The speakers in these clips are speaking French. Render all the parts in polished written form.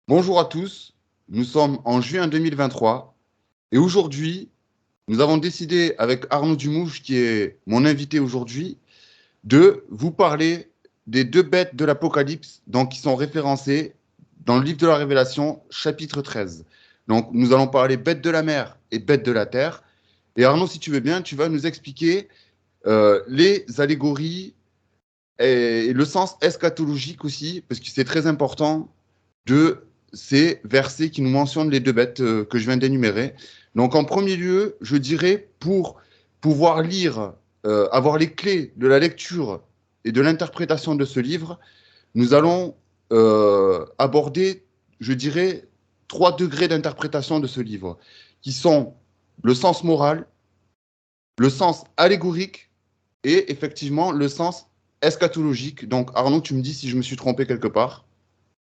Bonjour à tous, nous sommes en juin 2023 et aujourd'hui, nous avons décidé avec Arnaud Dumouche, qui est mon invité aujourd'hui, de vous parler des deux bêtes de l'Apocalypse, donc qui sont référencées dans le livre de la Révélation, chapitre 13. Donc nous allons parler bêtes de la mer et bêtes de la terre. Et Arnaud, si tu veux bien, tu vas nous expliquer les allégories et le sens eschatologique aussi, parce que c'est très important de ces versets qui nous mentionnent les deux bêtes que je viens d'énumérer. Donc en premier lieu, je dirais pour pouvoir lire, avoir les clés de la lecture et de l'interprétation de ce livre, nous allons aborder, je dirais, 3 degrés d'interprétation de ce livre, qui sont le sens moral, le sens allégorique et effectivement le sens eschatologique. Donc Arnaud, tu me dis si je me suis trompé quelque part.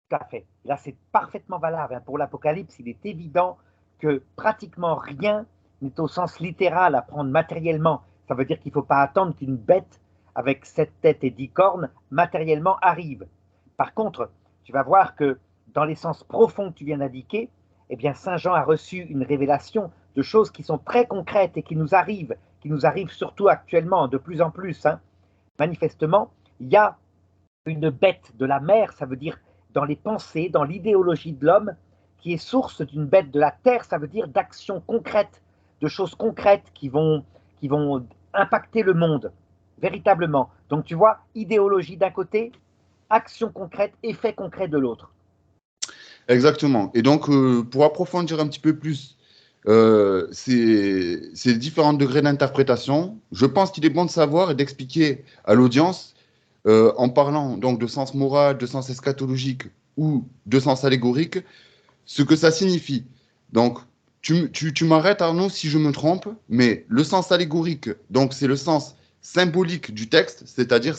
Tout à fait. Là, c'est parfaitement valable. Pour l'Apocalypse, il est évident que pratiquement rien n'est au sens littéral à prendre matériellement. Ça veut dire qu'il ne faut pas attendre qu'une bête avec 7 têtes et 10 cornes matériellement arrive. Par contre, tu vas voir que dans les sens profonds que tu viens d'indiquer, eh bien, Saint Jean a reçu une révélation de choses qui sont très concrètes et qui nous arrivent surtout actuellement de plus en plus. Manifestement, il y a une bête de la mer, ça veut dire dans les pensées, dans l'idéologie de l'homme, qui est source d'une bête de la terre, ça veut dire d'actions concrètes, de choses concrètes qui vont impacter le monde, véritablement. Donc tu vois, idéologie d'un côté, action concrète, effet concret de l'autre. Exactement. Et donc, pour approfondir un petit peu plus ces différents degrés d'interprétation, je pense qu'il est bon de savoir et d'expliquer à l'audience, en parlant donc de sens moral, de sens eschatologique ou de sens allégorique, ce que ça signifie. Donc, tu m'arrêtes, Arnaud, si je me trompe, mais le sens allégorique, donc c'est le sens symbolique du texte, c'est-à-dire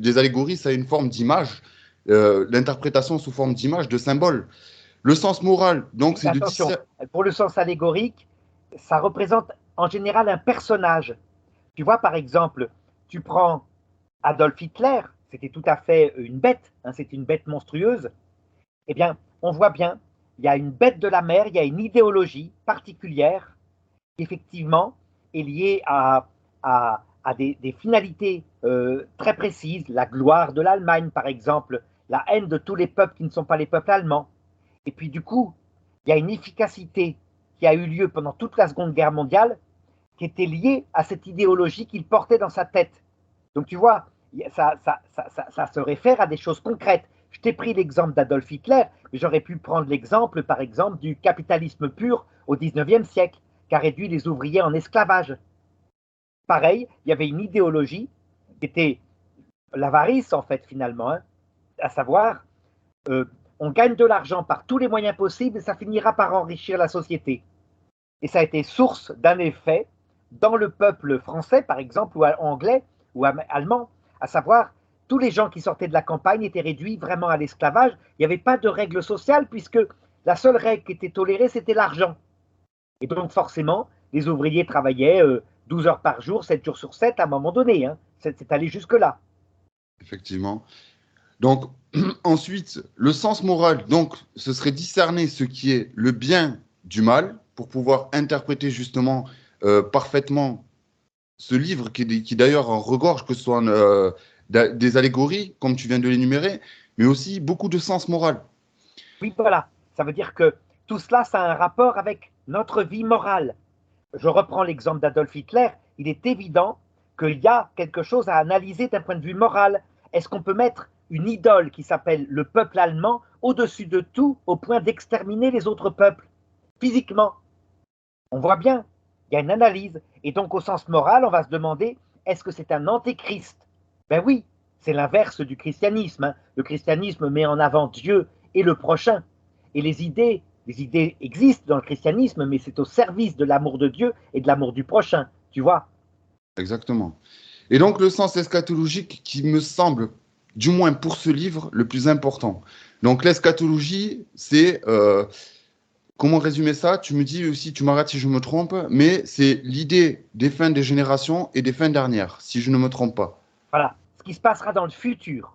les allégories, ça a une forme d'image, l'interprétation sous forme d'image, de symbole. Le sens moral, donc, c'est de Attention, discerner. pour le sens allégorique, ça représente en général un personnage. Tu vois, par exemple, tu prends Adolf Hitler, c'était tout à fait une bête, c'était une bête monstrueuse. Eh bien, on voit bien, il y a une bête de la mer, il y a une idéologie particulière qui, effectivement, est liée à des finalités très précises, la gloire de l'Allemagne, par exemple, la haine de tous les peuples qui ne sont pas les peuples allemands. Et puis, du coup, il y a une efficacité qui a eu lieu pendant toute la Seconde Guerre mondiale qui était liée à cette idéologie qu'il portait dans sa tête. Donc, tu vois, ça se réfère à des choses concrètes. Je t'ai pris l'exemple d'Adolf Hitler, mais j'aurais pu prendre l'exemple, par exemple, du capitalisme pur au XIXe siècle, qui a réduit les ouvriers en esclavage. Pareil, il y avait une idéologie qui était l'avarice, en fait, finalement, à savoir, euh, on gagne de l'argent par tous les moyens possibles et ça finira par enrichir la société. Et ça a été source d'un effet dans le peuple français, par exemple, ou anglais, ou allemand, à savoir, tous les gens qui sortaient de la campagne étaient réduits vraiment à l'esclavage. Il n'y avait pas de règle sociale, puisque la seule règle qui était tolérée, c'était l'argent. Et donc, forcément, les ouvriers travaillaient 12 heures par jour, 7 jours sur 7, à un moment donné. C'est allé jusque-là. Effectivement. Donc, ensuite, le sens moral, donc, ce serait discerner ce qui est le bien du mal pour pouvoir interpréter justement parfaitement ce livre qui d'ailleurs en regorge, que ce soit des allégories, comme tu viens de l'énumérer, mais aussi beaucoup de sens moral. Oui, voilà. Ça veut dire que tout cela, ça a un rapport avec notre vie morale. Je reprends l'exemple d'Adolf Hitler. Il est évident qu'il y a quelque chose à analyser d'un point de vue moral. Est-ce qu'on peut mettre une idole qui s'appelle le peuple allemand au-dessus de tout au point d'exterminer les autres peuples physiquement? On voit bien, il y a une analyse. Et donc, au sens moral, on va se demander, est-ce que c'est un antéchrist? Ben oui, c'est l'inverse du christianisme. Le christianisme met en avant Dieu et le prochain. Et les idées existent dans le christianisme, mais c'est au service de l'amour de Dieu et de l'amour du prochain, tu vois. Exactement. Et donc, le sens eschatologique qui me semble, du moins pour ce livre, le plus important. Donc, l'eschatologie, c'est, comment résumer ça? Tu me dis aussi, tu m'arrêtes si je me trompe, mais c'est l'idée des fins des générations et des fins dernières, si je ne me trompe pas. Voilà, ce qui se passera dans le futur,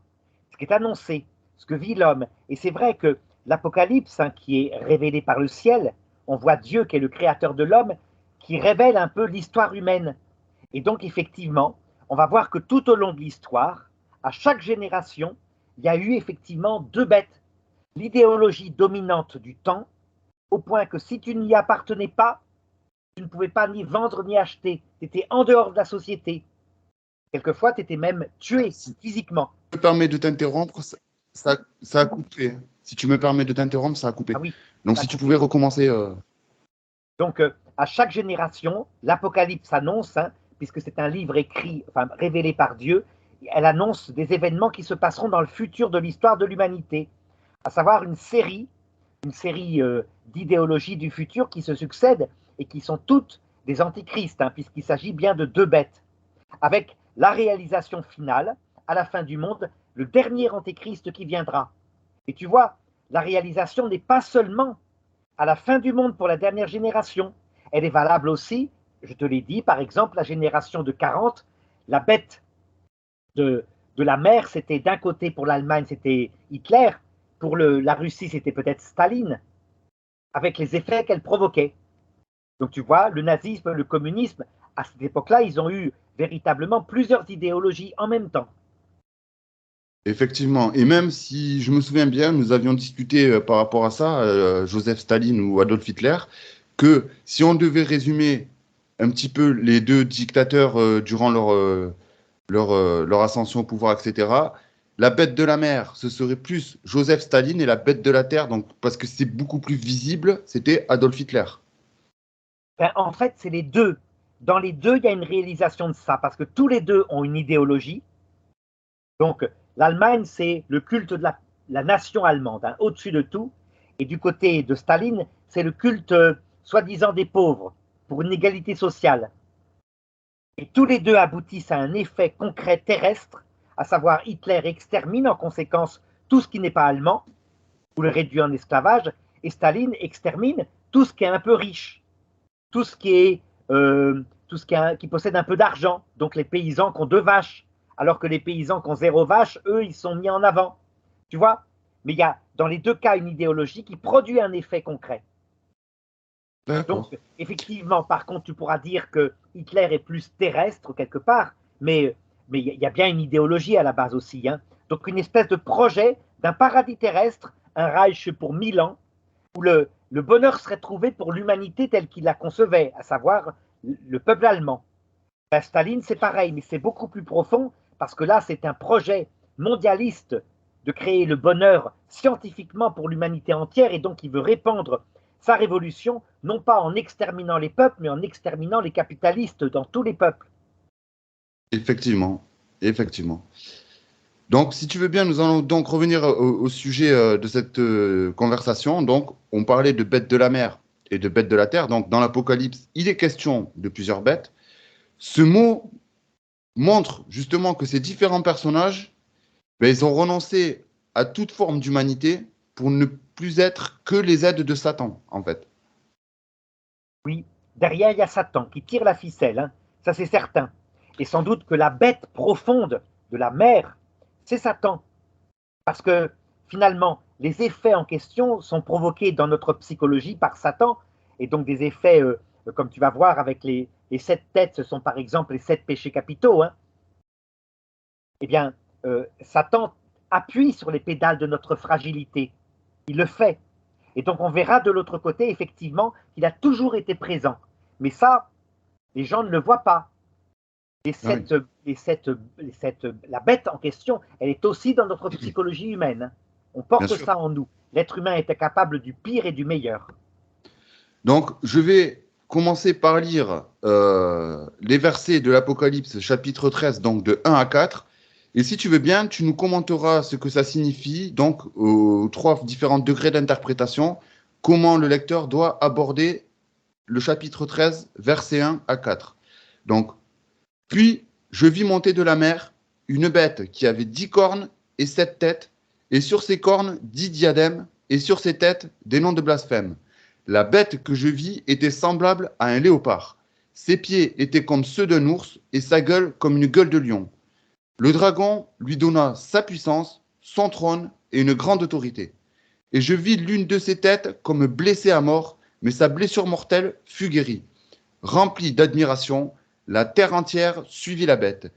ce qui est annoncé, ce que vit l'homme. Et c'est vrai que l'Apocalypse, hein, qui est révélé par le ciel. On voit Dieu, qui est le créateur de l'homme, qui révèle un peu l'histoire humaine. Et donc, effectivement, on va voir que tout au long de l'histoire, à chaque génération, il y a eu effectivement deux bêtes. L'idéologie dominante du temps, au point que si tu n'y appartenais pas, tu ne pouvais pas ni vendre ni acheter. Tu étais en dehors de la société. Quelquefois, tu étais même tué Si physiquement. tu me permets de t'interrompre, ça a coupé. Si tu me permets de t'interrompre, ça a coupé. Ah oui, Donc, ça a si tu coupé. pouvais recommencer. Donc, à chaque génération, l'Apocalypse annonce, hein, puisque c'est un livre écrit, enfin révélé par Dieu, elle annonce des événements qui se passeront dans le futur de l'histoire de l'humanité, à savoir une série d'idéologies du futur qui se succèdent et qui sont toutes des antichrists, hein, puisqu'il s'agit bien de deux bêtes, avec la réalisation finale, à la fin du monde, le dernier antéchrist qui viendra. Et tu vois, la réalisation n'est pas seulement à la fin du monde pour la dernière génération, elle est valable aussi, je te l'ai dit, par exemple, la génération de 40, la bête de la mer, c'était d'un côté pour l'Allemagne, c'était Hitler, pour la Russie, c'était peut-être Staline, avec les effets qu'elle provoquait. Donc tu vois, le nazisme, le communisme, à cette époque-là, ils ont eu véritablement plusieurs idéologies en même temps. Effectivement. Et même si je me souviens bien, nous avions discuté par rapport à ça, Joseph Staline ou Adolf Hitler, que si on devait résumer un petit peu les deux dictateurs durant leur ascension au pouvoir, etc., la bête de la mer, ce serait plus Joseph Staline et la bête de la terre, donc, parce que c'est beaucoup plus visible, c'était Adolf Hitler. Ben, en fait, c'est les deux. Dans les deux, il y a une réalisation de ça, parce que tous les deux ont une idéologie. Donc, l'Allemagne, c'est le culte de la nation allemande, hein, au-dessus de tout. Et du côté de Staline, c'est le culte, soi-disant, des pauvres, pour une égalité sociale. Et tous les deux aboutissent à un effet concret terrestre, à savoir Hitler extermine en conséquence tout ce qui n'est pas allemand, ou le réduit en esclavage, et Staline extermine tout ce qui est un peu riche, tout ce qui est qui possède un peu d'argent, donc les paysans qui ont deux vaches, alors que les paysans qui ont zéro vache, eux, ils sont mis en avant. Tu vois? Mais il y a dans les deux cas une idéologie qui produit un effet concret. Donc, D'accord. effectivement, par contre, tu pourras dire que Hitler est plus terrestre quelque part, mais il y a bien une idéologie à la base aussi. Hein. Donc, une espèce de projet d'un paradis terrestre, un Reich pour 1000 ans, où le bonheur serait trouvé pour l'humanité telle qu'il la concevait, à savoir le peuple allemand. Ben, Staline, c'est pareil, mais c'est beaucoup plus profond, parce que là, c'est un projet mondialiste de créer le bonheur scientifiquement pour l'humanité entière, et donc il veut répandre sa révolution, non pas en exterminant les peuples, mais en exterminant les capitalistes dans tous les peuples. Effectivement. Effectivement. Donc, si tu veux bien, nous allons donc revenir au sujet de cette conversation. Donc, on parlait de bêtes de la mer et de bêtes de la terre. Donc, dans l'Apocalypse, il est question de plusieurs bêtes. Ce mot montre justement que ces différents personnages, ben, ils ont renoncé à toute forme d'humanité pour ne plus être que les aides de Satan, en fait. Oui, derrière, il y a Satan qui tire la ficelle, hein, ça c'est certain. Et sans doute que la bête profonde de la mer, c'est Satan. Parce que finalement, les effets en question sont provoqués dans notre psychologie par Satan, et donc des effets, comme tu vas voir avec les 7 têtes, ce sont par exemple les 7 péchés capitaux. Hein. Eh bien, Satan appuie sur les pédales de notre fragilité. Il le fait. Et donc on verra de l'autre côté, effectivement, qu'il a toujours été présent. Mais ça, les gens ne le voient pas. Les Ah oui. sept, la bête en question, elle est aussi dans notre psychologie humaine. On Bien porte sûr. ça en nous. L'être humain était capable du pire et du meilleur. Donc, je vais commencer par lire les versets de l'Apocalypse, chapitre 13, donc de 1 à 4. Et si tu veux bien, tu nous commenteras ce que ça signifie, donc aux trois différents degrés d'interprétation, comment le lecteur doit aborder le chapitre 13, versets 1 à 4. Donc, puis je vis monter de la mer une bête qui avait 10 cornes et 7 têtes, et sur ses cornes 10 diadèmes, et sur ses têtes des noms de blasphème. La bête que je vis était semblable à un léopard. Ses pieds étaient comme ceux d'un ours, et sa gueule comme une gueule de lion. Le dragon lui donna sa puissance, son trône et une grande autorité. et je vis l'une de ses têtes comme blessée à mort, mais sa blessure mortelle fut guérie. Remplie d'admiration, la terre entière suivit la bête.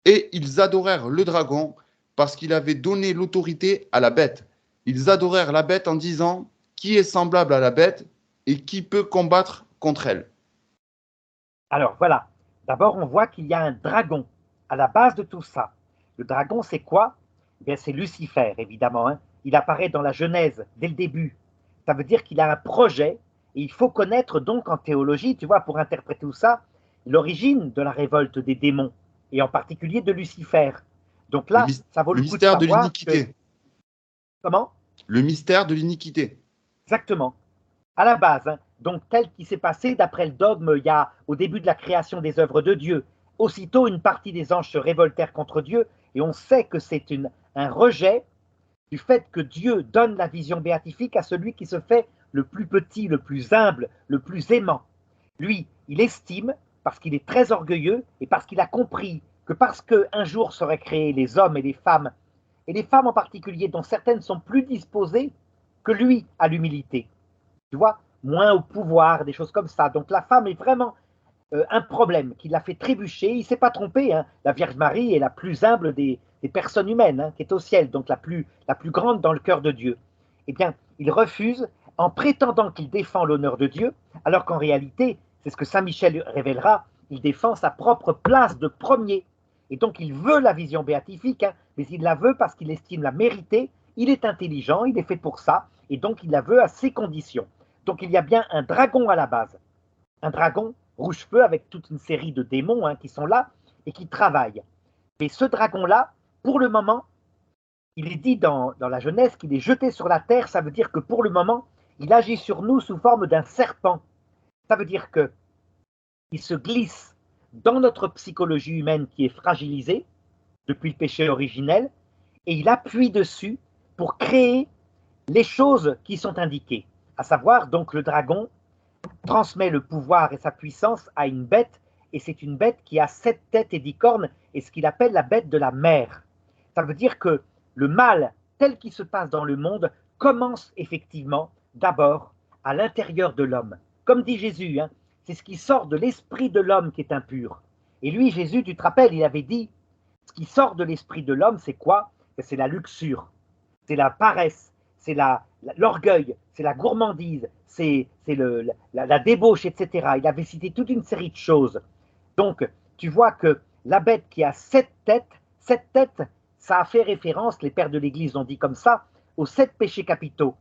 Et ils adorèrent le dragon parce qu'il avait donné l'autorité à la bête. Ils adorèrent la bête en disant, qui est semblable à la bête et qui peut combattre contre elle? Alors voilà, d'abord on voit qu'il y a un dragon à la base de tout ça. Le dragon, c'est quoi? Eh bien, c'est Lucifer, évidemment, hein. Il apparaît dans la Genèse dès le début. Ça veut dire qu'il a un projet, et il faut connaître donc en théologie, tu vois, pour interpréter tout ça, l'origine de la révolte des démons, et en particulier de Lucifer. Donc Le, là, ça vaut le le coup de mystère de savoir que... l'iniquité. Comment? Le mystère de l'iniquité. Exactement. À la base, hein, donc tel qui s'est passé d'après le dogme il y a, au début de la création des œuvres de Dieu. Aussitôt, une partie des anges se révoltèrent contre Dieu, et on sait que c'est un rejet du fait que Dieu donne la vision béatifique à celui qui se fait le plus petit, le plus humble, le plus aimant. Lui, il estime, parce qu'il est très orgueilleux, et parce qu'il a compris que parce qu'un jour seraient créés les hommes et les femmes en particulier, dont certaines sont plus disposées que lui à l'humilité, tu vois, moins au pouvoir, des choses comme ça. Donc la femme est vraiment un problème qui l'a fait trébucher. Il ne s'est pas trompé, hein. La Vierge Marie est la plus humble des personnes humaines, hein, qui est au ciel, donc la plus grande dans le cœur de Dieu. Eh bien, il refuse en prétendant qu'il défend l'honneur de Dieu, alors qu'en réalité, c'est ce que Saint Michel révélera, il défend sa propre place de premier. Et donc il veut la vision béatifique, hein, mais il la veut parce qu'il estime la mériter, il est intelligent, il est fait pour ça, et donc il la veut à ses conditions. Donc il y a bien un dragon à la base, un dragon rouge-feu avec toute une série de démons, hein, qui sont là et qui travaillent. Mais ce dragon-là, pour le moment, il est dit dans la Genèse qu'il est jeté sur la terre. Ça veut dire que pour le moment, il agit sur nous sous forme d'un serpent. Ça veut dire qu'il se glisse dans notre psychologie humaine qui est fragilisée depuis le péché originel, et il appuie dessus pour créer les choses qui sont indiquées, à savoir donc le dragon transmet le pouvoir et sa puissance à une bête, et c'est une bête qui a 7 têtes et 10 cornes, et ce qu'il appelle la bête de la mer. Ça veut dire que le mal tel qu'il se passe dans le monde commence effectivement d'abord à l'intérieur de l'homme. Comme dit Jésus, hein, c'est ce qui sort de l'esprit de l'homme qui est impur. Et lui, Jésus, tu te rappelles, il avait dit, ce qui sort de l'esprit de l'homme, c'est quoi? C'est la luxure, c'est la paresse, c'est l'orgueil, c'est la gourmandise, c'est la débauche, etc. Il avait cité toute une série de choses. Donc, tu vois que la bête qui a 7 têtes, ça a fait référence, les pères de l'Église ont dit comme ça, aux 7 péchés capitaux.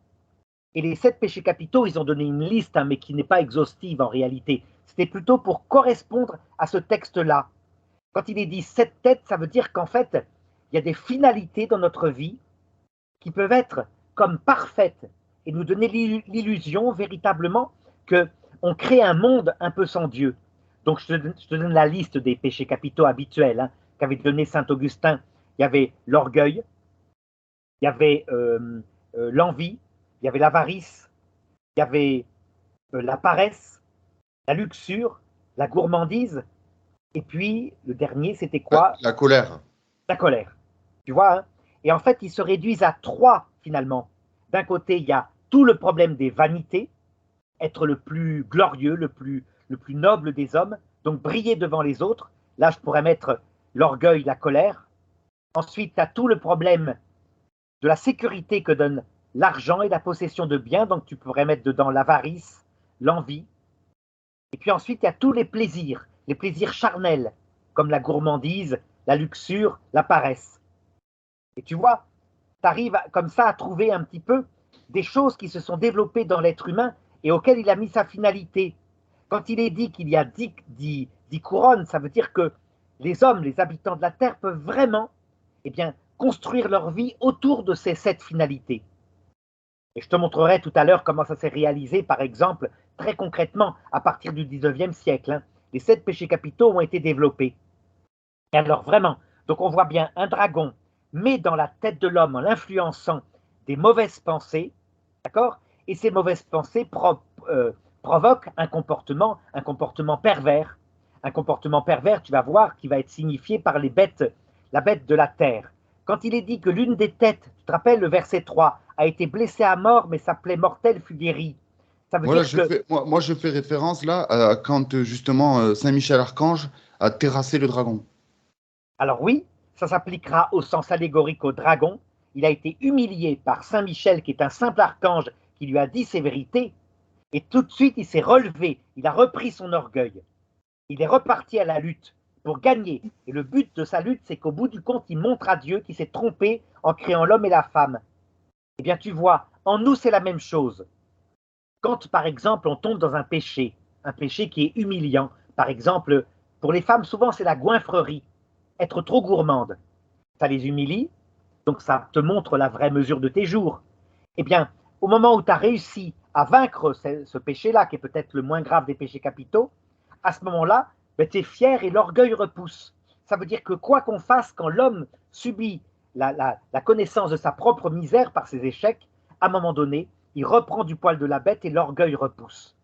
Et les 7 péchés capitaux, ils ont donné une liste, hein, mais qui n'est pas exhaustive en réalité. C'était plutôt pour correspondre à ce texte-là. Quand il est dit 7 têtes, ça veut dire qu'en fait, il y a des finalités dans notre vie qui peuvent être comme parfaites et nous donner l'illusion véritablement qu'on crée un monde un peu sans Dieu. Donc je te donne la liste des péchés capitaux habituels, hein, qu'avait donné saint Augustin. Il y avait l'orgueil, il y avait l'envie, il y avait l'avarice, il y avait la paresse, la luxure, la gourmandise, et puis le dernier, c'était quoi? La colère. La colère. Tu vois, hein? Et en fait, ils se réduisent à 3 finalement. D'un côté, il y a tout le problème des vanités, être le plus glorieux, le plus noble des hommes, donc briller devant les autres. Là, je pourrais mettre l'orgueil, la colère. Ensuite, tu as tout le problème de la sécurité que donne l'argent et la possession de biens, donc tu pourrais mettre dedans l'avarice, l'envie. Et puis ensuite, il y a tous les plaisirs charnels, comme la gourmandise, la luxure, la paresse. Et tu vois, tu arrives comme ça à trouver un petit peu des choses qui se sont développées dans l'être humain et auxquelles il a mis sa finalité. Quand il est dit qu'il y a 10 couronnes, ça veut dire que les hommes, les habitants de la terre, peuvent vraiment, eh bien, construire leur vie autour de ces 7 finalités. Et je te montrerai tout à l'heure comment ça s'est réalisé, par exemple, très concrètement, à partir du 19e siècle. Hein. Les 7 péchés capitaux ont été développés. Et alors vraiment, donc on voit bien un dragon met dans la tête de l'homme en l'influençant des mauvaises pensées, d'accord? Et ces mauvaises pensées provoquent un comportement pervers. Un comportement pervers, tu vas voir, qui va être signifié par la bête de la terre. quand il est dit que l'une des têtes, tu te rappelles le verset 3, a été blessée à mort, mais sa plaie mortelle fut guérie. Ça veut Voilà, dire que, moi, je fais référence là à quand justement Saint-Michel Archange a terrassé le dragon. alors oui, ça s'appliquera au sens allégorique au dragon. Il a été humilié par Saint Michel, qui est un simple archange, qui lui a dit ses vérités, et tout de suite il s'est relevé, il a repris son orgueil. Il est reparti à la lutte pour gagner. Et le but de sa lutte, c'est qu'au bout du compte, il montre à Dieu qu'il s'est trompé en créant l'homme et la femme. Eh bien, tu vois, en nous, c'est la même chose. Quand, par exemple, on tombe dans un péché qui est humiliant, par exemple, pour les femmes, souvent, c'est la goinfrerie, être trop gourmande. Ça les humilie, donc ça te montre la vraie mesure de tes jours. Eh bien, au moment où tu as réussi à vaincre ce péché-là, qui est peut-être le moins grave des péchés capitaux, à ce moment-là, ben, tu es fier et l'orgueil repousse. Ça veut dire que quoi qu'on fasse, quand l'homme subit la connaissance de sa propre misère par ses échecs, à un moment donné, il reprend du poil de la bête et l'orgueil repousse.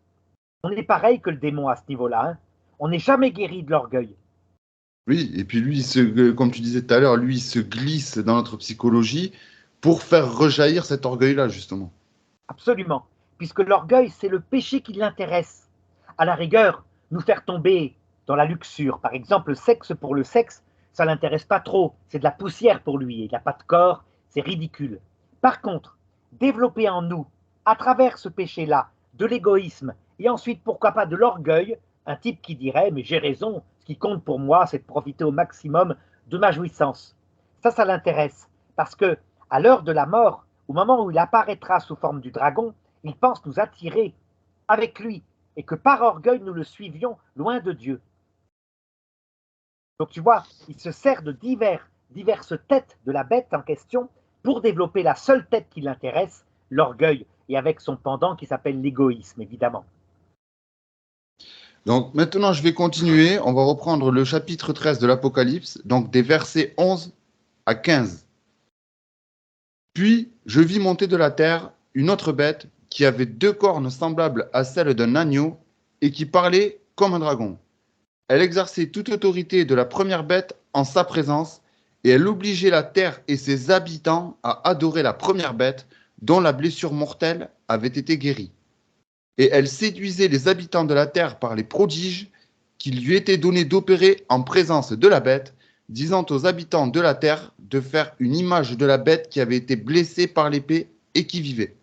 On est pareil que le démon à ce niveau-là. Hein. On n'est jamais guéri de l'orgueil. Oui, et puis lui, comme tu disais tout à l'heure, lui, il se glisse dans notre psychologie pour faire rejaillir cet orgueil-là, justement. Absolument. Puisque l'orgueil, c'est le péché qui l'intéresse. À la rigueur, nous faire tomber dans la luxure, par exemple, le sexe pour le sexe, ça ne l'intéresse pas trop. C'est de la poussière pour lui. Il n'a pas de corps, c'est ridicule. Par contre, développer en nous, à travers ce péché-là, de l'égoïsme et ensuite, pourquoi pas, de l'orgueil, un type qui dirait, mais j'ai raison, ce qui compte pour moi, c'est de profiter au maximum de ma jouissance. Ça l'intéresse. Parce que, à l'heure de la mort, au moment où il apparaîtra sous forme du dragon, il pense nous attirer avec lui et que par orgueil nous le suivions loin de Dieu. Donc tu vois, il se sert de diverses têtes de la bête en question pour développer la seule tête qui l'intéresse, l'orgueil, et avec son pendant qui s'appelle l'égoïsme, évidemment. Donc maintenant, je vais continuer. On va reprendre le chapitre 13 de l'Apocalypse, donc des versets 11 à 15. Puis je vis monter de la terre une autre bête qui avait deux cornes semblables à celles d'un agneau et qui parlait comme un dragon. Elle exerçait toute autorité de la première bête en sa présence et elle obligeait la terre et ses habitants à adorer la première bête dont la blessure mortelle avait été guérie. Et elle séduisait les habitants de la terre par les prodiges qu'il lui était donné d'opérer en présence de la bête, disant aux habitants de la terre de faire une image de la bête qui avait été blessée par l'épée et qui vivait.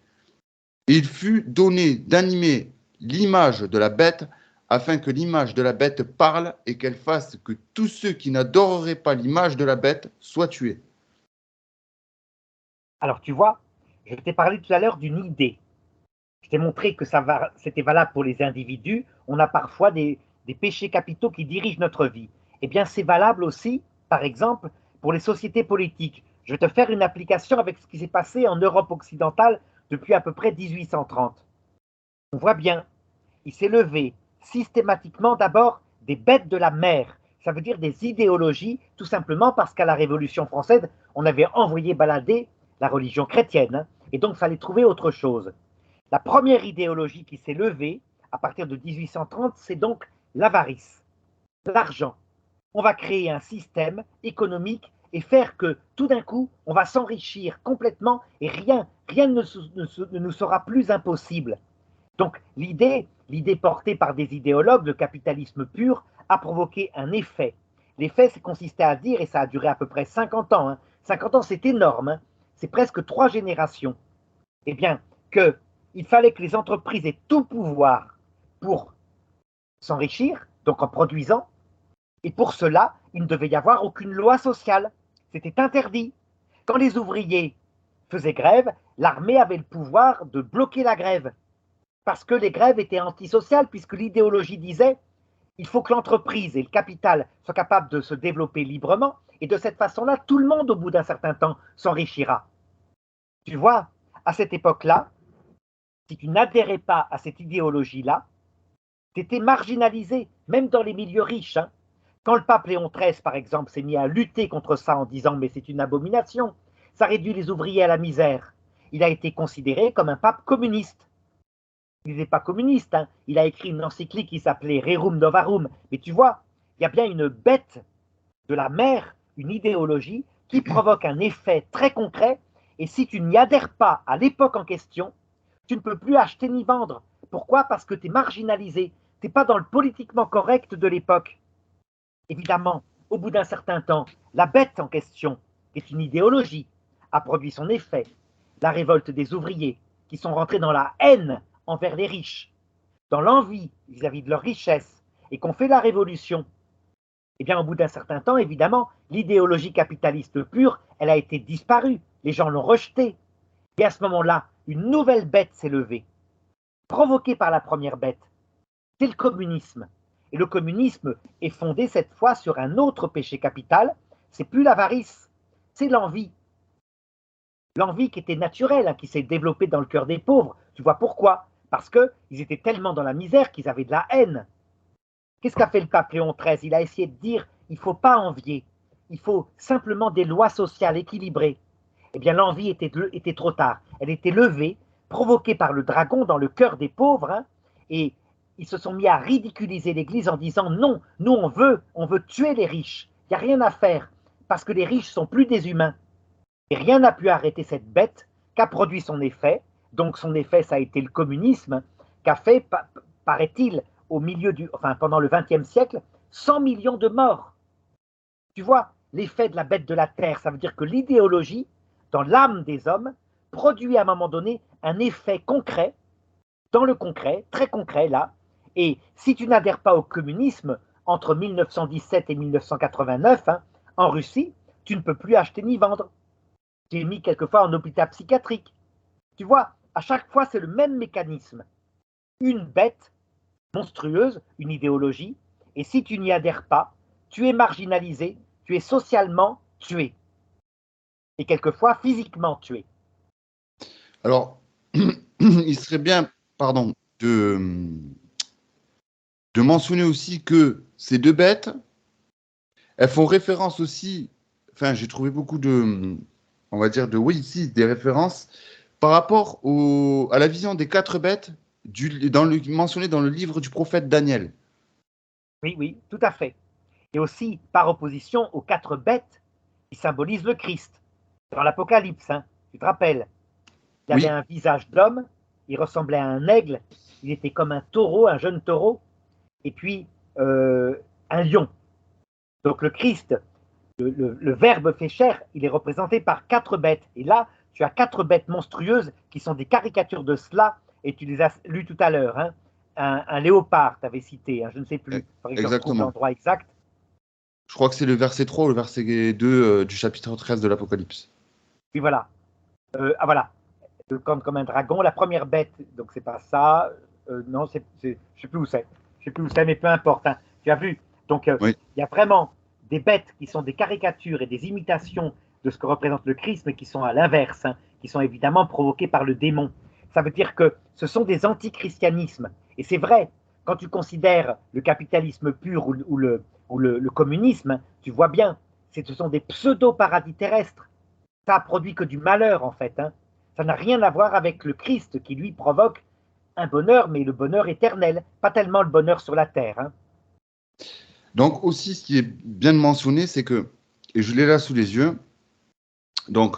Et il fut donné d'animer l'image de la bête afin que l'image de la bête parle et qu'elle fasse que tous ceux qui n'adoreraient pas l'image de la bête soient tués. Alors tu vois, je t'ai parlé tout à l'heure d'une idée. Je t'ai montré que c'était valable pour les individus. On a parfois des péchés capitaux qui dirigent notre vie. Eh bien, c'est valable aussi, par exemple, pour les sociétés politiques. Je vais te faire une application avec ce qui s'est passé en Europe occidentale depuis à peu près 1830. On voit bien, il s'est levé systématiquement d'abord des bêtes de la mer. Ça veut dire des idéologies, tout simplement parce qu'à la Révolution française, on avait envoyé balader la religion chrétienne. Hein, et donc, il fallait trouver autre chose. La première idéologie qui s'est levée à partir de 1830, c'est donc l'avarice, l'argent. On va créer un système économique et faire que tout d'un coup, on va s'enrichir complètement et rien ne nous sera plus impossible. Donc l'idée portée par des idéologues, le capitalisme pur, a provoqué un effet. L'effet, c'est consistait à dire, et ça a duré à peu près 50 ans, hein, 50 ans c'est énorme, hein, c'est presque 3 générations, eh bien, qu'il fallait que les entreprises aient tout pouvoir pour s'enrichir, donc en produisant, et pour cela, il ne devait y avoir aucune loi sociale. C'était interdit. Quand les ouvriers faisaient grève, l'armée avait le pouvoir de bloquer la grève, parce que les grèves étaient antisociales, puisque l'idéologie disait il faut que l'entreprise et le capital soient capables de se développer librement, et de cette façon-là, tout le monde, au bout d'un certain temps, s'enrichira. Tu vois, à cette époque-là, si tu n'adhérais pas à cette idéologie-là, tu étais marginalisé, même dans les milieux riches. Hein. Quand le pape Léon XIII, par exemple, s'est mis à lutter contre ça en disant mais c'est une abomination, ça réduit les ouvriers à la misère, il a été considéré comme un pape communiste. Il n'était pas communiste, hein. Il a écrit une encyclique qui s'appelait Rerum Novarum. Mais tu vois, il y a bien une bête de la mer, une idéologie qui provoque un effet très concret, et si tu n'y adhères pas à l'époque en question, tu ne peux plus acheter ni vendre. Pourquoi? Parce que tu es marginalisé, tu n'es pas dans le politiquement correct de l'époque. Évidemment, au bout d'un certain temps, la bête en question, qui est une idéologie, a produit son effet. La révolte des ouvriers, qui sont rentrés dans la haine envers les riches, dans l'envie vis-à-vis de leur richesse, et qu'on fait la révolution. Eh bien, au bout d'un certain temps, évidemment, l'idéologie capitaliste pure, elle a été disparue. Les gens l'ont rejetée. Et à ce moment-là, une nouvelle bête s'est levée, provoquée par la première bête. C'est le communisme. Et le communisme est fondé cette fois sur un autre péché capital. C'est plus l'avarice, c'est l'envie. L'envie qui était naturelle, hein, qui s'est développée dans le cœur des pauvres. Tu vois pourquoi? Parce qu'ils étaient tellement dans la misère qu'ils avaient de la haine. Qu'est-ce qu'a fait le pape Léon XIII? Il a essayé de dire, il ne faut pas envier, il faut simplement des lois sociales équilibrées. Eh bien, l'envie était trop tard. Elle était levée, provoquée par le dragon dans le cœur des pauvres, hein, et ils se sont mis à ridiculiser l'Église en disant non, nous on veut tuer les riches. Il n'y a rien à faire, parce que les riches sont plus des humains. Et rien n'a pu arrêter cette bête qui a produit son effet. Donc son effet, ça a été le communisme, qui a fait, paraît-il, pendant le XXe siècle, 100 millions de morts. Tu vois, l'effet de la bête de la terre, ça veut dire que l'idéologie, dans l'âme des hommes, produit à un moment donné un effet concret, dans le concret, très concret là. Et si tu n'adhères pas au communisme, entre 1917 et 1989, hein, en Russie, tu ne peux plus acheter ni vendre. Tu es mis quelquefois en hôpital psychiatrique. Tu vois, à chaque fois, c'est le même mécanisme. Une bête monstrueuse, une idéologie, et si tu n'y adhères pas, tu es marginalisé, tu es socialement tué, et quelquefois physiquement tué. Alors, il serait bien, pardon, de mentionner aussi que ces deux bêtes, elles font référence aussi, enfin, j'ai trouvé beaucoup de, on va dire, oui, ici, des références par rapport à la vision des quatre bêtes mentionnées dans le livre du prophète Daniel. Oui, oui, tout à fait. Et aussi par opposition aux quatre bêtes qui symbolisent le Christ. Dans l'Apocalypse, hein, tu te rappelles, il avait Oui, un visage d'homme, il ressemblait à un aigle, il était comme un taureau, un jeune taureau, et puis un lion. Donc le Christ, le Verbe fait chair, il est représenté par quatre bêtes. Et là, tu as quatre bêtes monstrueuses qui sont des caricatures de cela, et tu les as lues tout à l'heure. Hein. Un léopard, tu avais cité, hein, je ne sais plus, il faudrait que je retrouve exactement. l'endroit exact. Je crois que c'est le verset 3 ou le verset 2 du chapitre 13 de l'Apocalypse. Puis voilà. Voilà. Comme un dragon, la première bête, donc c'est pas ça. Non, je ne sais plus où c'est. Je sais plus où c'est, mais peu importe. Hein. Tu as vu. Donc, Oui. il y a vraiment des bêtes qui sont des caricatures et des imitations de ce que représente le Christ, mais qui sont à l'inverse, hein, qui sont évidemment provoquées par le démon. Ça veut dire que ce sont des antichristianismes. Et c'est vrai, quand tu considères le capitalisme pur ou le communisme, tu vois bien, ce sont des pseudo-paradis terrestres. Ça a produit que du malheur, en fait. Hein. Ça n'a rien à voir avec le Christ qui, lui, provoque un bonheur, mais le bonheur éternel, pas tellement le bonheur sur la terre. Hein. Donc aussi, ce qui est bien de mentionner, c'est que, et je l'ai là sous les yeux, donc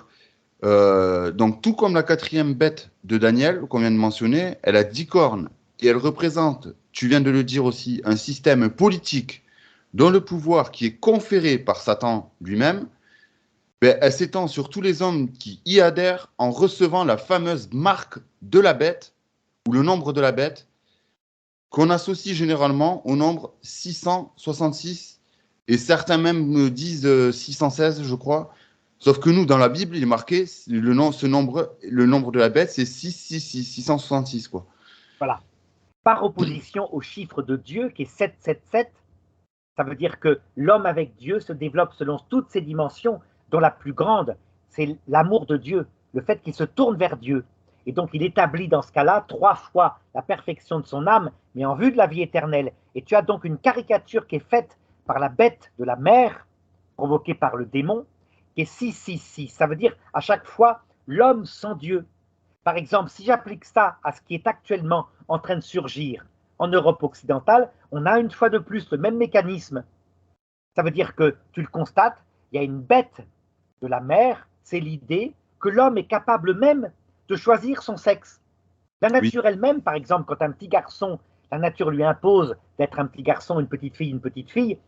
tout comme la quatrième bête de Daniel, qu'on vient de mentionner, elle a 10 cornes et elle représente, tu viens de le dire aussi, un système politique dont le pouvoir qui est conféré par Satan lui-même, ben, elle s'étend sur tous les hommes qui y adhèrent en recevant la fameuse marque de la bête ou le nombre de la bête qu'on associe généralement au nombre 666 et certains même me disent 616, je crois. Sauf que nous, dans la Bible, il est marqué le nombre de la bête, c'est 666, 666, quoi. Voilà. Par opposition au chiffre de Dieu qui est 777, ça veut dire que l'homme avec Dieu se développe selon toutes ses dimensions, dont la plus grande, c'est l'amour de Dieu, le fait qu'il se tourne vers Dieu. Et donc il établit dans ce cas-là 3 fois la perfection de son âme, mais en vue de la vie éternelle. Et tu as donc une caricature qui est faite par la bête de la mer, provoquée par le démon, qui est 666. Ça veut dire à chaque fois l'homme sans Dieu. Par exemple, si j'applique ça à ce qui est actuellement en train de surgir en Europe occidentale, on a une fois de plus le même mécanisme. Ça veut dire que, tu le constates, il y a une bête de la mère, c'est l'idée que l'homme est capable même de choisir son sexe. La Oui, nature elle-même, par exemple, quand un petit garçon, la nature lui impose d'être un petit garçon, une petite fille,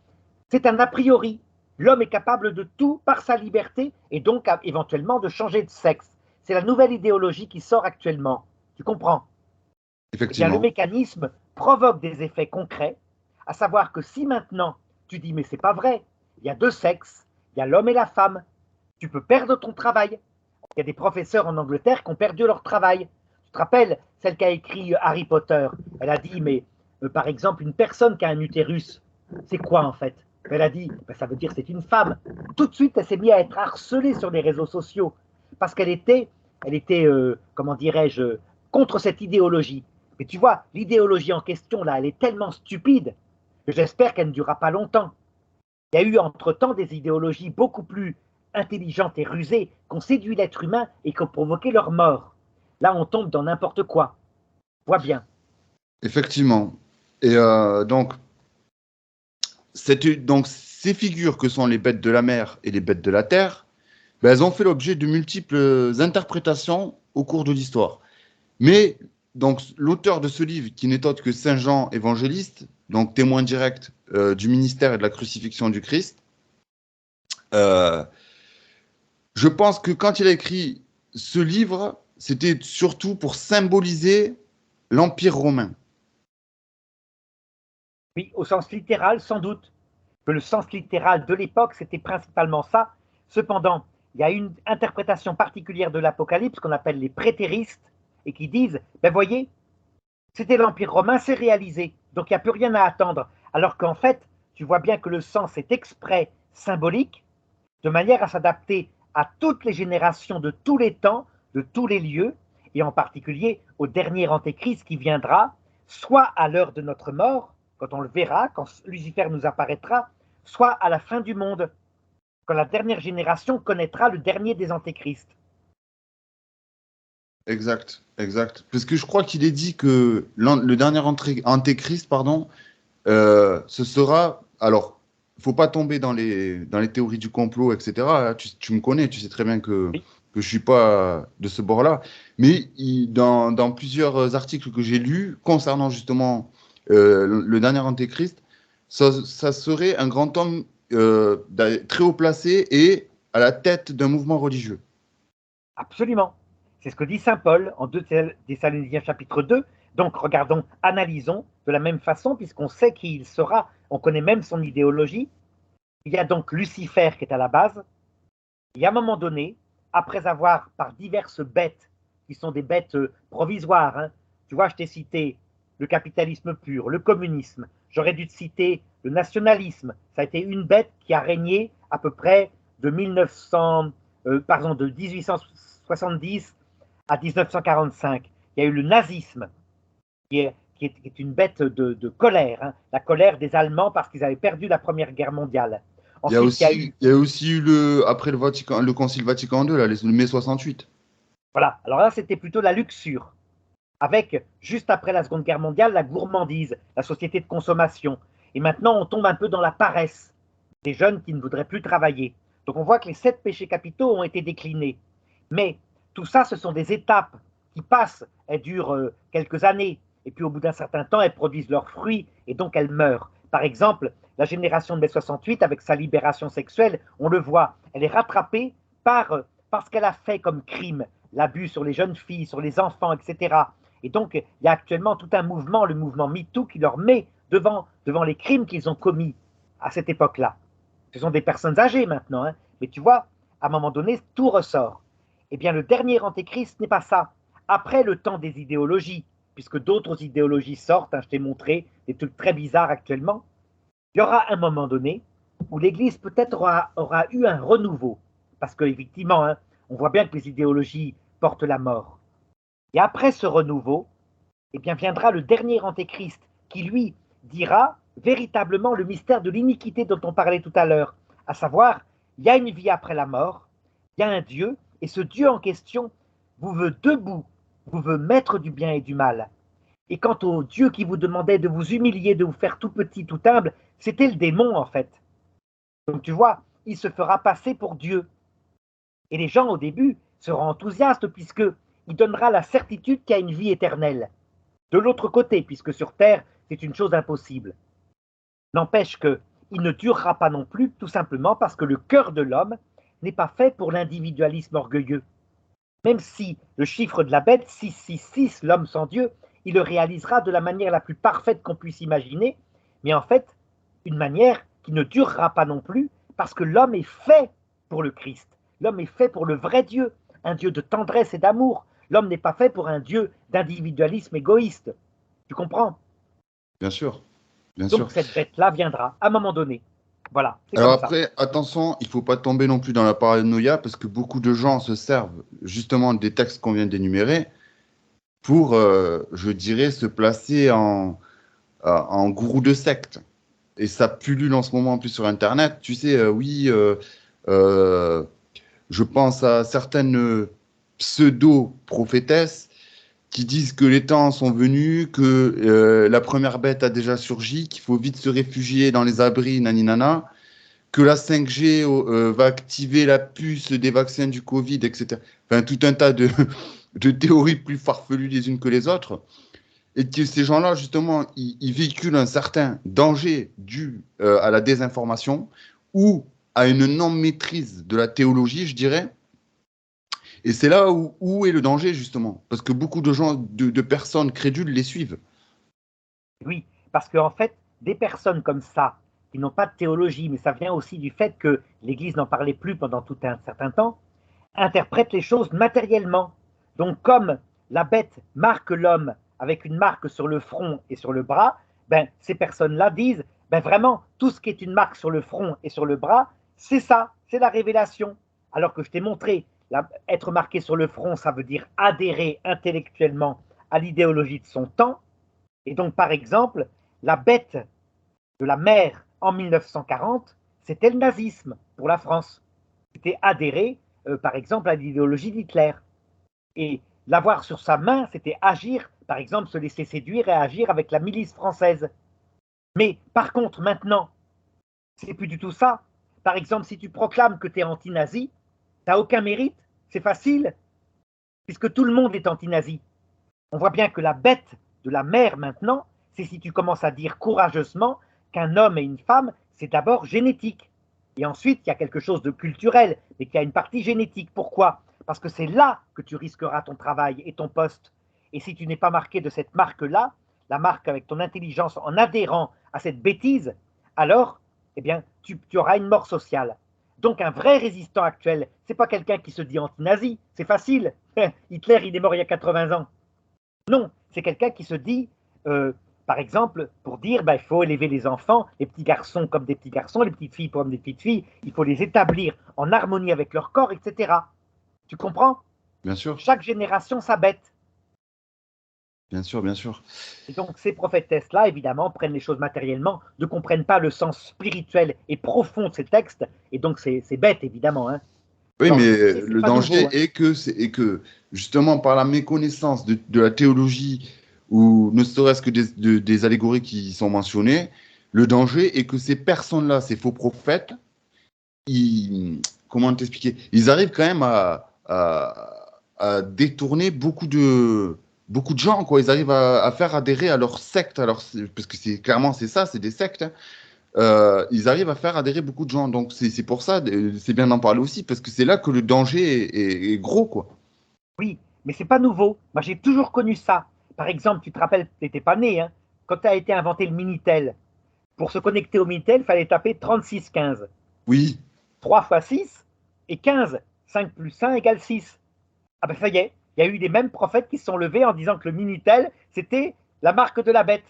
c'est un a priori. L'homme est capable de tout par sa liberté et donc éventuellement de changer de sexe. C'est la nouvelle idéologie qui sort actuellement. Tu comprends? Eh bien, le effectivement. mécanisme provoque des effets concrets, à savoir que si maintenant tu dis mais c'est pas vrai, il y a deux sexes, il y a l'homme et la femme, tu peux perdre ton travail. Il y a des professeurs en Angleterre qui ont perdu leur travail. Tu te rappelles, celle qui a écrit Harry Potter, elle a dit mais par exemple une personne qui a un utérus, c'est quoi en fait? Elle a dit ben, ça veut dire c'est une femme. Tout de suite, elle s'est mise à être harcelée sur les réseaux sociaux parce qu'elle était, comment dirais-je, contre cette idéologie. Mais tu vois, l'idéologie en question, là, elle est tellement stupide que j'espère qu'elle ne durera pas longtemps. Il y a eu entre-temps des idéologies beaucoup plus intelligentes et rusées qui ont séduit l'être humain et qui ont provoqué leur mort. Là, on tombe dans n'importe quoi. Vois bien. Effectivement. Et donc, ces figures que sont les bêtes de la mer et les bêtes de la terre, ben, elles ont fait l'objet de multiples interprétations au cours de l'histoire. Mais donc l'auteur de ce livre, qui n'est autre que Saint Jean évangéliste, donc témoin direct du ministère et de la crucifixion du Christ, euh, je pense que quand il a écrit ce livre, c'était surtout pour symboliser l'Empire romain. Oui, au sens littéral, sans doute. Que le sens littéral de l'époque, c'était principalement ça. Cependant, il y a une interprétation particulière de l'Apocalypse qu'on appelle les prétéristes et qui disent, ben voyez, c'était l'Empire romain, c'est réalisé. Donc il n'y a plus rien à attendre. Alors qu'en fait, tu vois bien que le sens est exprès symbolique de manière à s'adapter à toutes les générations de tous les temps, de tous les lieux, et en particulier au dernier antéchrist qui viendra, soit à l'heure de notre mort, quand on le verra, quand Lucifer nous apparaîtra, soit à la fin du monde, quand la dernière génération connaîtra le dernier des antéchrists. Exact, exact. Parce que je crois qu'il est dit que le dernier antéchrist, pardon, ce sera. Alors, il faut pas tomber dans les théories du complot, etc. Tu me connais, tu sais très bien Oui, que je suis pas de ce bord-là. Mais dans plusieurs articles que j'ai lus concernant justement le dernier antéchrist, ça serait un grand homme très haut placé et à la tête d'un mouvement religieux. absolument. C'est ce que dit saint Paul en 2 Thessaloniciens chapitre 2. Donc regardons, analysons de la même façon, puisqu'on sait qui il sera, on connaît même son idéologie. Il y a donc Lucifer qui est à la base. Et à un moment donné, après avoir, par diverses bêtes, qui sont des bêtes provisoires, hein, tu vois, je t'ai cité le capitalisme pur, le communisme, j'aurais dû te citer le nationalisme, ça a été une bête qui a régné à peu près de 1870 à 1945. Il y a eu le nazisme, qui est une bête de colère, hein, la colère des Allemands parce qu'ils avaient perdu la Première Guerre mondiale. Ensuite, il y a eu. Il y a aussi eu après le Concile Vatican II, là, le mai 68. Voilà, alors là, c'était plutôt la luxure, avec, juste après la Seconde Guerre mondiale, la gourmandise, la société de consommation. Et maintenant, on tombe un peu dans la paresse des jeunes qui ne voudraient plus travailler. Donc on voit que les 7 péchés capitaux ont été déclinés. Mais tout ça, ce sont des étapes qui passent, elles durent quelques années, et puis au bout d'un certain temps, elles produisent leurs fruits, et donc elles meurent. Par exemple, la génération de mai 68, avec sa libération sexuelle, on le voit, elle est rattrapée par ce qu'elle a fait comme crime, l'abus sur les jeunes filles, sur les enfants, etc. Et donc, il y a actuellement tout un mouvement, le mouvement MeToo, qui leur met devant les crimes qu'ils ont commis à cette époque-là. Ce sont des personnes âgées maintenant, hein, mais tu vois, à un moment donné, tout ressort. Eh bien, le dernier antéchrist n'est pas ça. Après le temps des idéologies, puisque d'autres idéologies sortent, hein, je t'ai montré des trucs très bizarres actuellement, il y aura un moment donné où l'Église peut-être aura eu un renouveau, parce qu'effectivement, hein, on voit bien que les idéologies portent la mort. Et après ce renouveau, eh bien, viendra le dernier antéchrist qui, lui, dira véritablement le mystère de l'iniquité dont on parlait tout à l'heure, à savoir, il y a une vie après la mort, il y a un Dieu, et ce Dieu en question vous veut debout, vous veut mettre du bien et du mal. Et quant au Dieu qui vous demandait de vous humilier, de vous faire tout petit, tout humble, c'était le démon en fait. Donc tu vois, il se fera passer pour Dieu. Et les gens, au début, seront enthousiastes puisqu'il donnera la certitude qu'il y a une vie éternelle. De l'autre côté, puisque sur Terre, c'est une chose impossible. N'empêche qu'il ne durera pas non plus, tout simplement parce que le cœur de l'homme n'est pas fait pour l'individualisme orgueilleux. Même si le chiffre de la bête, 666, l'homme sans Dieu, il le réalisera de la manière la plus parfaite qu'on puisse imaginer, mais en fait, une manière qui ne durera pas non plus, parce que l'homme est fait pour le Christ. L'homme est fait pour le vrai Dieu, un Dieu de tendresse et d'amour. L'homme n'est pas fait pour un Dieu d'individualisme égoïste. Tu comprends? Bien sûr, bien sûr. Donc cette bête-là viendra à un moment donné. Voilà, c'est Alors comme ça. après, attention, il ne faut pas tomber non plus dans la paranoïa parce que beaucoup de gens se servent justement des textes qu'on vient d'énumérer pour, je dirais, se placer en gourou de secte. Et ça pullule en ce moment en plus sur Internet. Tu sais, oui, euh, je pense à certaines pseudo-prophétesses qui disent que les temps sont venus, que la première bête a déjà surgi, qu'il faut vite se réfugier dans les abris, naninana, que la 5G va activer la puce des vaccins du Covid, etc. Enfin, tout un tas de, de théories plus farfelues les unes que les autres. Et que ces gens-là, justement, ils véhiculent un certain danger dû à la désinformation ou à une non-maîtrise de la théologie, je dirais. Et c'est là où est le danger, justement. Parce que beaucoup de gens, de personnes crédules les suivent. Oui, parce qu'en fait, des personnes comme ça, qui n'ont pas de théologie, mais ça vient aussi du fait que l'Église n'en parlait plus pendant tout un certain temps, interprètent les choses matériellement. Donc comme la bête marque l'homme avec une marque sur le front et sur le bras, ben, ces personnes-là disent, ben, vraiment, tout ce qui est une marque sur le front et sur le bras, c'est ça, c'est la révélation. Alors que je t'ai montré, être marqué sur le front, ça veut dire adhérer intellectuellement à l'idéologie de son temps. Et donc, par exemple, la bête de la mer en 1940, c'était le nazisme pour la France. C'était adhérer, par exemple, à l'idéologie d'Hitler. Et l'avoir sur sa main, c'était agir, par exemple, se laisser séduire et agir avec la milice française. Mais par contre, maintenant, c'est plus du tout ça. Par exemple, si tu proclames que tu es anti-nazi, tu n'as aucun mérite, c'est facile, puisque tout le monde est anti-nazi. On voit bien que la bête de la mer maintenant, c'est si tu commences à dire courageusement qu'un homme et une femme, c'est d'abord génétique. Et ensuite, il y a quelque chose de culturel, mais qu'il y a une partie génétique. Pourquoi? Parce que c'est là que tu risqueras ton travail et ton poste. Et si tu n'es pas marqué de cette marque-là, la marque avec ton intelligence en adhérant à cette bêtise, alors, eh bien, tu auras une mort sociale. Donc un vrai résistant actuel, c'est pas quelqu'un qui se dit anti-nazi, c'est facile. Hitler, il est mort il y a 80 ans. Non, c'est quelqu'un qui se dit, par exemple, pour dire, il faut élever les enfants, les petits garçons comme des petits garçons, les petites filles comme des petites filles, il faut les établir en harmonie avec leur corps, etc. Tu comprends? Bien sûr, Chaque génération sa bête. bien sûr, bien sûr. Et donc ces prophétesses-là, évidemment, prennent les choses matériellement, ne comprennent pas le sens spirituel et profond de ces textes, et donc c'est bête, évidemment. Hein. Oui, Alors, mais c'est le pas nouveau. danger Hein. est que justement par la méconnaissance de la théologie ou ne serait-ce que des allégories qui sont mentionnées, le danger est que ces personnes-là, ces faux prophètes, comment t'expliquer? Ils arrivent quand même à détourner beaucoup de gens, quoi. Ils arrivent à faire adhérer à leur secte, parce que clairement c'est ça, c'est des sectes. Hein. Ils arrivent à faire adhérer beaucoup de gens. Donc c'est pour ça, c'est bien d'en parler aussi, parce que c'est là que le danger est gros, quoi. Oui, mais c'est pas nouveau. Moi, j'ai toujours connu ça. Par exemple, tu te rappelles, tu n'étais pas né, hein, quand a été inventé le Minitel. Pour se connecter au Minitel, il fallait taper 3615. Oui, 3 fois 6 et 15. 5 plus 1 égale 6. Ah ben ça y est, il y a eu des mêmes prophètes qui se sont levés en disant que le Minitel, c'était la marque de la bête.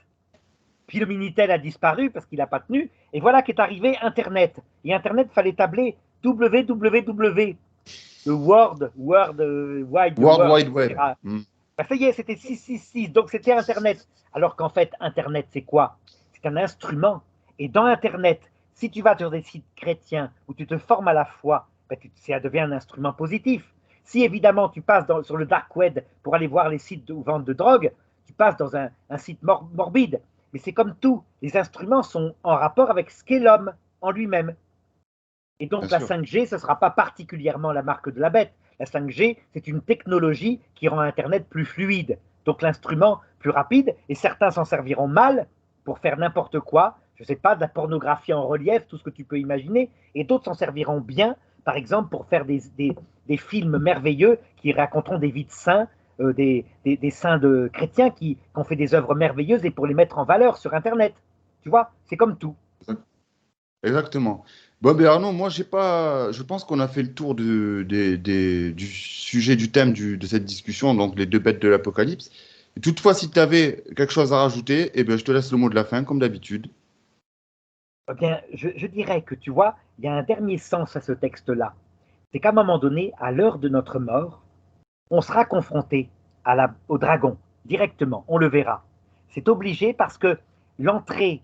Puis le Minitel a disparu parce qu'il n'a pas tenu. Et voilà qu'est arrivé Internet. Et Internet, il fallait tabler www, le Wide World World, Wide Web. etc. Ben, ça y est, c'était 666, donc c'était Internet. Alors qu'en fait, Internet, c'est quoi? C'est un instrument. Et dans Internet, si tu vas sur des sites chrétiens où tu te formes à la foi, ben, ça devient un instrument positif. Si évidemment tu passes sur le dark web pour aller voir les sites de vente de drogue, tu passes dans un site morbide. Mais c'est comme tout, les instruments sont en rapport avec ce qu'est l'homme en lui-même. Et donc bien la sûr. 5G, ce ne sera pas particulièrement la marque de la bête. La 5G, c'est une technologie qui rend Internet plus fluide, donc l'instrument plus rapide, et certains s'en serviront mal pour faire n'importe quoi, je ne sais pas, de la pornographie en relief, tout ce que tu peux imaginer, et d'autres s'en serviront bien, par exemple, pour faire des films merveilleux qui raconteront des vies de saints, des saints de chrétiens qui ont fait des œuvres merveilleuses et pour les mettre en valeur sur Internet. Tu vois, c'est comme tout. Exactement. Bon, ben Arnaud, moi, j'ai pas. Je pense qu'on a fait le tour du sujet, du thème de cette discussion, donc les deux bêtes de l'Apocalypse. Et toutefois, si tu avais quelque chose à rajouter, eh ben, je te laisse le mot de la fin, comme d'habitude. Eh bien, je dirais que tu vois, il y a un dernier sens à ce texte-là. C'est qu'à un moment donné, à l'heure de notre mort, on sera confronté au dragon directement, on le verra. C'est obligé parce que l'entrée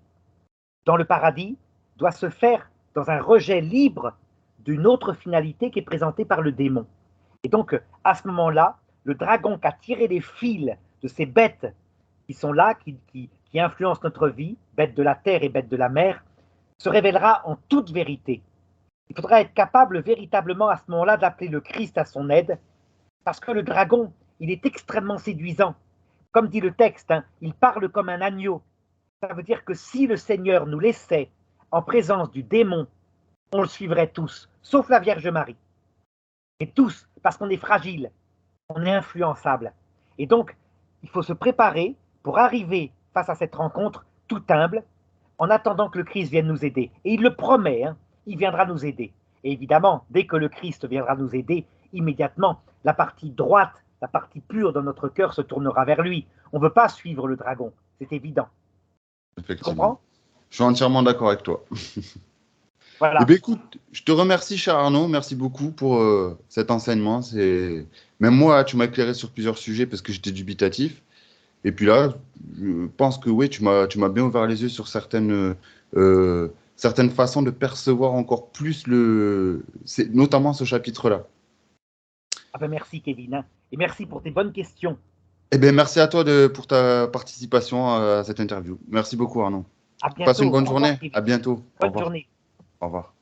dans le paradis doit se faire dans un rejet libre d'une autre finalité qui est présentée par le démon. Et donc, à ce moment-là, le dragon qui a tiré les fils de ces bêtes qui sont là, qui influencent notre vie, bêtes de la terre et bêtes de la mer, se révélera en toute vérité. Il faudra être capable véritablement à ce moment-là d'appeler le Christ à son aide, parce que le dragon, il est extrêmement séduisant. Comme dit le texte, hein, il parle comme un agneau. Ça veut dire que si le Seigneur nous laissait en présence du démon, on le suivrait tous, sauf la Vierge Marie. Et tous, parce qu'on est fragile, on est influençable. Et donc, il faut se préparer pour arriver face à cette rencontre tout humble, en attendant que le Christ vienne nous aider. Et il le promet, hein, il viendra nous aider. Et évidemment, dès que le Christ viendra nous aider, immédiatement, la partie droite, la partie pure de notre cœur se tournera vers lui. On ne veut pas suivre le dragon, c'est évident. Tu Effectivement. comprends? Je suis entièrement d'accord avec toi. Eh Voilà. bien, écoute, je te remercie, cher Arnaud. Merci beaucoup pour cet enseignement. Même moi, tu m'as éclairé sur plusieurs sujets parce que j'étais dubitatif. Et puis là, je pense que oui, tu m'as bien ouvert les yeux sur certaines façons de percevoir encore plus notamment ce chapitre-là. Ah ben merci Kevin, hein. Et merci pour tes bonnes questions. Eh bien, merci à toi pour ta participation à cette interview. Merci beaucoup, Arnaud. À Passe une bientôt. bonne Au revoir journée. Kevin. À bientôt. Au Bonne revoir. journée. Au revoir.